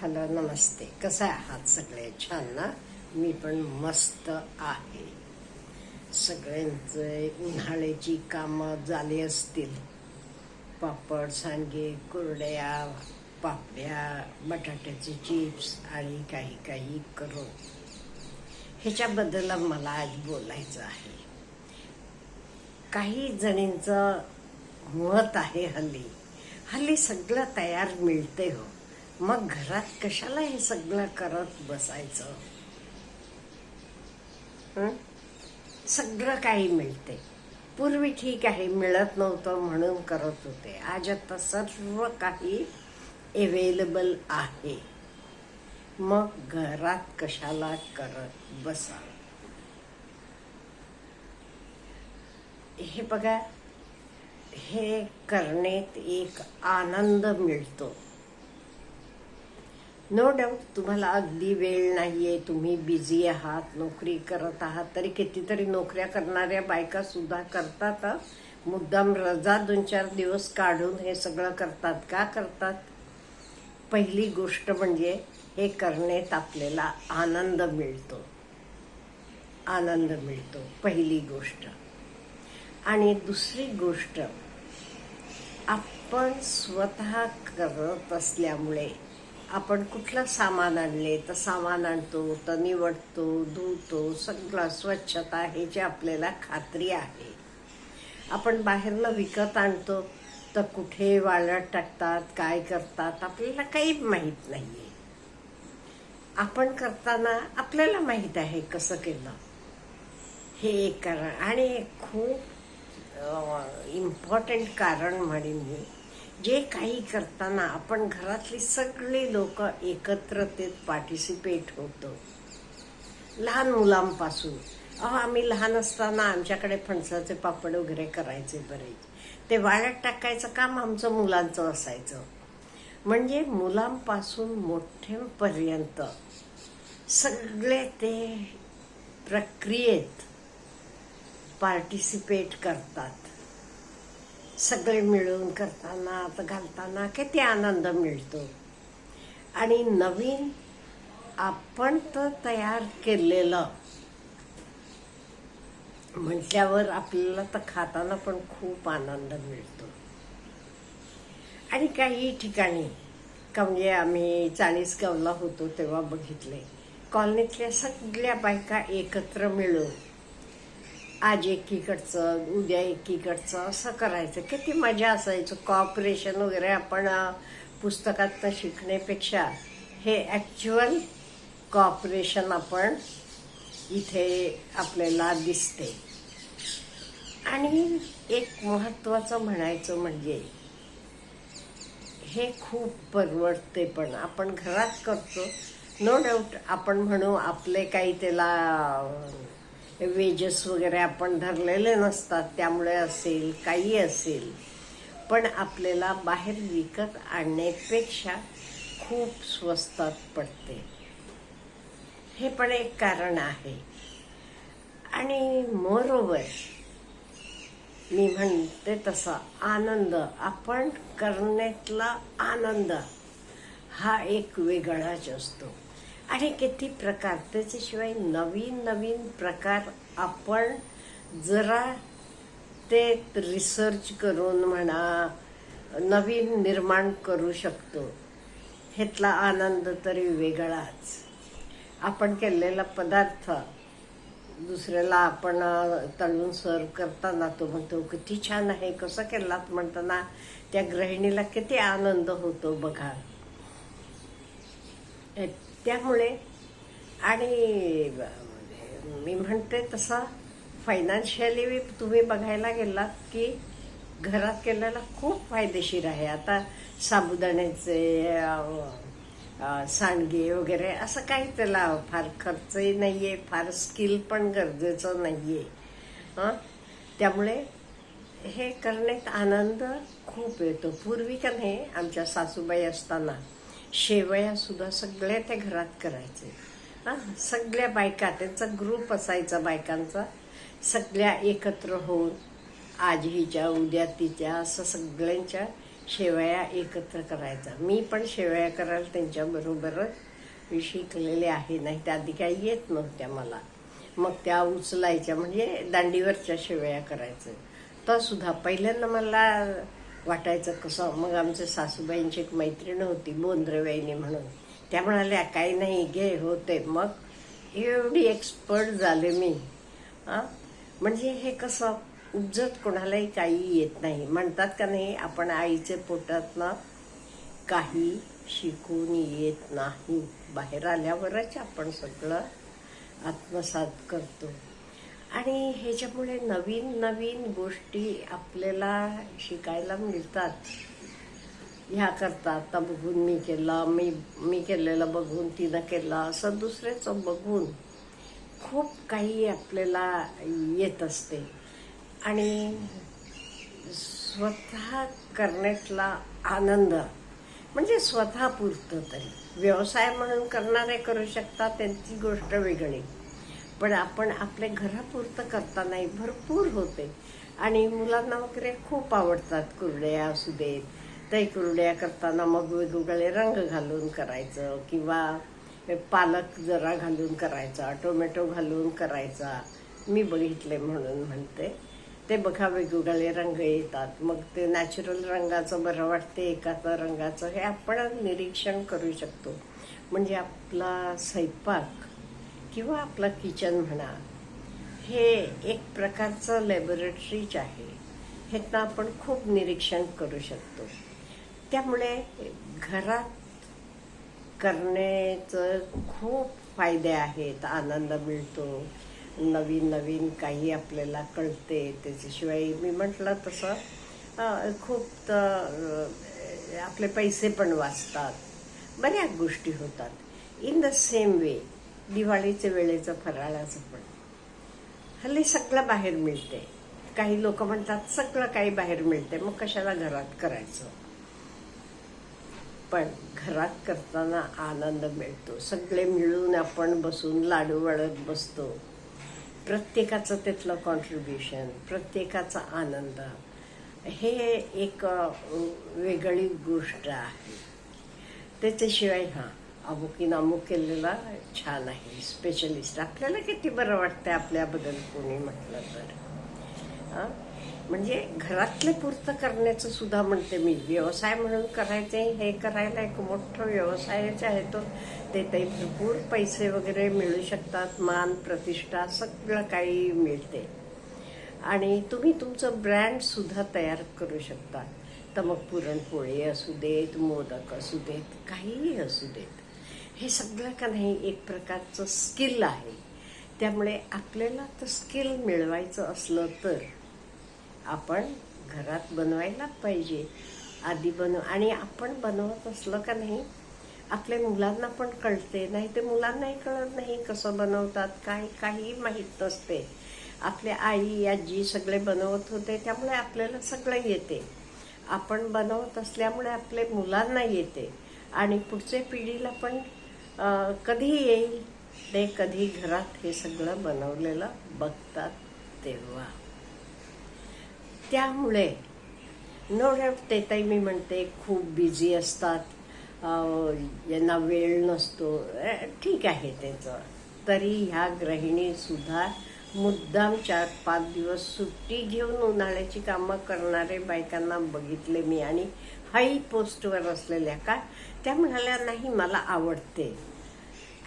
Hello नमस्ते. कसे आहात सगळे? छान ना? मी पण मस्त आहे. सगळ्यांचे उन्हाळ्याची कामं झाली असतील. पापड, सांडगे, कुरड्या, पापड्या, बटाट्याचे चिप्स आणि काही काही करून ह्याच्याबद्दल मला आज बोलायचं आहे. काही जणींचं मत आहे हल्ली सगळं तयार मिळते हो, मग घरात कशाला हे सगळं करत बसायचं? सगळं काही मिळते. पूर्वी ठीक आहे, मिळत नव्हतं म्हणून करत होते. आज आता सर्व काही अवेलेबल आहे, मग घरात कशाला करत बसा? हे बघा, हे करण्यात एक आनंद मिळतो. नो डाऊट तुम्हाला अगदी वेळ नाहीये, तुम्ही बिझी आहात, नोकरी करत आहात. तरी कितीतरी नोकऱ्या करणाऱ्या बायका सुद्धा करतात. मुद्दाम रजा 2-4 दिवस काढून हे सगळं करतात. का करतात? पहिली गोष्ट म्हणजे हे करण्यात आपल्याला आनंद मिळतो. पहिली गोष्ट. आणि दुसरी गोष्ट, आपण स्वतः करत असल्यामुळे आपण कुठलं सामान आणले तर सामान आणतो, तर निवडतो, धुतो, सगळं स्वच्छता ह्याची आपल्याला खात्री आहे. आपण बाहेरनं विकत आणतो तर कुठे वाळत टाकतात, काय करतात, आपल्याला काही माहीत नाहीये. आपण करताना आपल्याला माहीत आहे कसं केलं. हे एक कारण. आणि खूप इम्पॉर्टंट कारण म्हणेन मी, जे काही करताना आपण घरातली सगळी लोक एकत्रतेत पार्टिसिपेट होतो. लहान मुलांपासून, आम्ही लहान असताना आमच्याकडे फणसाचे पापड वगैरे करायचे बरेच. ते वाळत टाकायचं काम आमचं मुलांचं असायचं. म्हणजे मुलांपासून मोठ्यांपर्यंत सगळे ते प्रक्रियेत पार्टिसिपेट करतात. सगळे मिळून करताना, घालताना किती आनंद मिळतो. आणि नवीन आपण तर तयार केलेलं म्हटल्यावर आपल्याला तर खाताना पण खूप आनंद मिळतो. आणि काही ठिकाणी म्हणजे आम्ही चाळीसगावला होतो तेव्हा बघितले, कॉलनीतल्या सगळ्या बायका एकत्र मिळून आज एकीकडचं उद्या एकीकडचं असं करायचं. किती मजा असायचं. कॉपरेशन वगैरे आपण पुस्तकात शिकण्यापेक्षा हे ॲक्च्युअल कॉपरेशन आपण इथे आपल्याला दिसते. आणि एक महत्त्वाचं म्हणायचं म्हणजे हे खूप परवडते. पण आपण घरात करतो, नो डाऊट. आपण म्हणू आपले काही त्याला वेजेस वगैरे आपण धरलेले नसतात, त्यामुळे असेल, काही असेल. पण आपल्याला बाहेर विकत आणण्यापेक्षा खूप स्वस्तात पडते. हे पण एक कारण आहे. आणि मोरओव्हर मी म्हणते तसा आनंद, आपण करण्यातला आनंद हा एक वेगळाच असतो. आणि किती प्रकार, त्याच्याशिवाय नवीन नवीन प्रकार आपण जरा ते रिसर्च करून म्हणा नवीन निर्माण करू शकतो. ह्यातला आनंद तरी वेगळाच. आपण केलेला पदार्थ दुसऱ्याला आपण तळून सर्व करताना तो म्हणतो किती छान आहे, कसं केलात म्हणताना त्या गृहिणीला किती आनंद होतो बघा. त्यामुळे आणि मी म्हणते तसा फायनान्शियली तुम्ही बघायला गेलात की घरात केलेला खूप फायदेशीर आहे. आता साबुदाण्याचे सांडगे वगैरे असं काही त्याला फार खर्चही नाहीये, फार स्किल पण गरजेचं नाहीये. त्यामुळे हे करण्यात आनंद खूप येतो. पूर्वी का नाही, आमच्या सासूबाई असताना शेवया सुद्धा सगळ्या ते घरात करायचे. सगळ्या बायका, त्यांचा ग्रुप असायचा बायकांचा, सगळ्या एकत्र होऊन आज हिच्या उद्या तिच्या असं सगळ्यांच्या शेवया एकत्र करायचा. मी पण शेवया करायला त्यांच्याबरोबरच शिकलेले आहे, नाही त्या आधी काही येत नव्हत्या मला. मग त्या उचलायच्या, म्हणजे दांडीवरच्या शेवया करायचं. तर सुद्धा पहिल्यांदा मला वाटायचं कसं. मग आमच्या सासूबाईंची एक मैत्रीण होती बोंद्रेवाईनी म्हणून, त्या म्हणाल्या काही नाही घे होते. मग एवढी एक्सपर्ट झाले मी. म्हणजे हे कसं उपजत कोणालाही काही येत नाही. म्हणतात का नाही, आपण आईचे पोटातनं काही शिकून येत नाही, बाहेर आल्यावरच आपण सगळं आत्मसात करतो. आणि ह्याच्यामुळे नवीन नवीन गोष्टी आपल्याला शिकायला मिळतात. ह्या करता आता बघून मी केलं, मी केलेलं बघून तिनं केलं, असं दुसऱ्याचं बघून खूप काही आपल्याला येत असते. आणि स्वतः करण्यातला आनंद म्हणजे स्वतःपुरतं तरी. व्यवसाय म्हणून करणारे करू शकतात, त्यांची गोष्ट वेगळी. पण आपण आपल्या घरापुरतं करताना भरपूर होते. आणि मुलांना वगैरे खूप आवडतात कुरड्या असू देत. त्या कुरड्या करताना मग वेगवेगळे रंग घालून करायचं, किंवा पालक जरा घालून करायचा, टोमॅटो घालून करायचा. मी बघितले म्हणून म्हणते. ते बघा वेगवेगळे रंग येतात. मग ते नॅचरल रंगाचं बरं वाटते, एकाचं रंगाचं, हे आपण निरीक्षण करू शकतो. म्हणजे आपला स्वयंपाक किंवा आपलं किचन म्हणा, हे एक प्रकारचं लॅबोरेटरीच आहे. ह्यातनं आपण खूप निरीक्षण करू शकतो. त्यामुळे घरात करण्याचं खूप फायदे आहेत. आनंद मिळतो, नवीन नवीन काही आपल्याला कळते. त्याच्याशिवाय मी म्हटलं तसं खूप आपले पैसे पण वाचतात, बऱ्याच गोष्टी होतात. इन द सेम वे दिवाळीच्या वेळेचं फराळाचं पण हल्ली सगळं बाहेर मिळते. काही लोक म्हणतात सगळं काही बाहेर मिळते, मग कशाला घरात करायचं. पण घरात करताना आनंद मिळतो. सगळे मिळून आपण बसून लाडू वळत बसतो. प्रत्येकाचं त्यातलं कॉन्ट्रीब्युशन, प्रत्येकाचा आनंद, हे एक वेगळी गोष्ट आहे. त्याच्याशिवाय अमुकीन अमुक केलेला छान आहे, स्पेशलिस्ट. आपल्याला किती बरं वाटतं आपल्याबद्दल कोणी म्हटलं तर. म्हणजे घरातले पुरतं करण्याचं सुद्धा म्हणते मी. व्यवसाय म्हणून करायचे, हे करायला एक मोठं व्यवसायच आहे तो. ते भरपूर पैसे वगैरे मिळू शकतात, मान प्रतिष्ठा सगळं काही मिळते. आणि तुम्ही तुमचं ब्रँड सुद्धा तयार करू शकता. तर मग पुरणपोळी असू देत, मोदक असू देत, काहीही असू देत, हे सगळं का नाही एक प्रकारचं स्किल आहे. त्यामुळे आपल्याला तर स्किल मिळवायचं असलं तर आपण घरात बनवायला पाहिजे. आधी आणि आपण बनवत असलं का नाही, आपल्या मुलांना पण कळते. नाही ते मुलांनाही कळत नाही कसं बनवतात, काही माहीत नसते. आपल्या आई आजी सगळे बनवत होते, त्यामुळे आपल्याला सगळं येते. आपण बनवत असल्यामुळे आपल्या मुलांना येते. आणि पुढच्या पिढीला पण कधी येईल ते, कधी घरात हे सगळं बनवलेलं बघतात तेव्हा. त्यामुळे नो डाऊट ते ताई मी म्हणते खूप बिझी असतात, यांना वेळ नसतो, ठीक आहे त्याचं. तरी ह्या गृहिणीसुद्धा मुद्दाम 4-5 दिवस सुट्टी घेऊन उन्हाळ्याची कामं करणारे बायकांना बघितले मी. आणि हाई पोस्टवर असलेल्या का त्या म्हणाल्या नाही मला आवडते.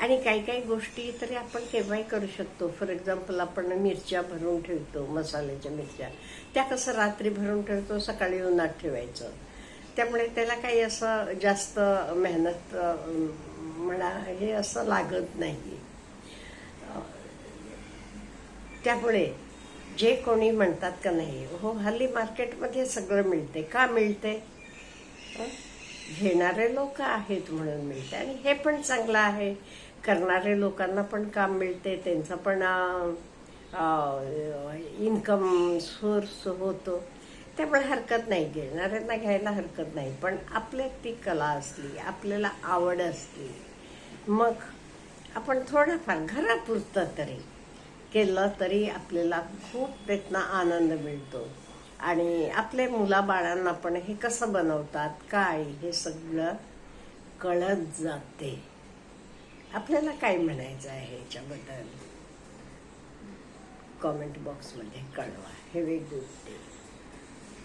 आणि काही गोष्टी तरी आपण केव्हाही करू शकतो. फॉर एक्झाम्पल आपण मिरच्या भरून ठेवतो, मसाल्याच्या मिरच्या, त्या कसं रात्री भरून ठेवतो, सकाळी उन्हात ठेवायचं. त्यामुळे त्याला काही असं जास्त मेहनत म्हणा हे असं लागत नाही. त्यामुळे जे कोणी म्हणतात का नाही, हो हल्ली मार्केटमध्ये सगळं मिळते. का मिळते? घेणारे लोक आहेत म्हणून मिळते. आणि हे पण चांगलं आहे, करणारे लोकांना पण काम मिळते, त्यांचा पण इन्कम सोर्स होतो. त्यामुळे हरकत नाही, घेणाऱ्यांना घ्यायला हरकत नाही. पण आपल्यात ती कला असली, आपल्याला आवड असली, मग आपण थोडंफार घरापुरतं तरी केलं तरी आपल्याला खूप त्यातनं आनंद मिळतो. आणि आपल्या मुलाबाळांना पण हे कसं बनवतात काय हे सगळं कळत जाते. आपल्याला काय म्हणायचं आहे याच्याबद्दल कॉमेंट बॉक्समध्ये कळवा. Have a good day.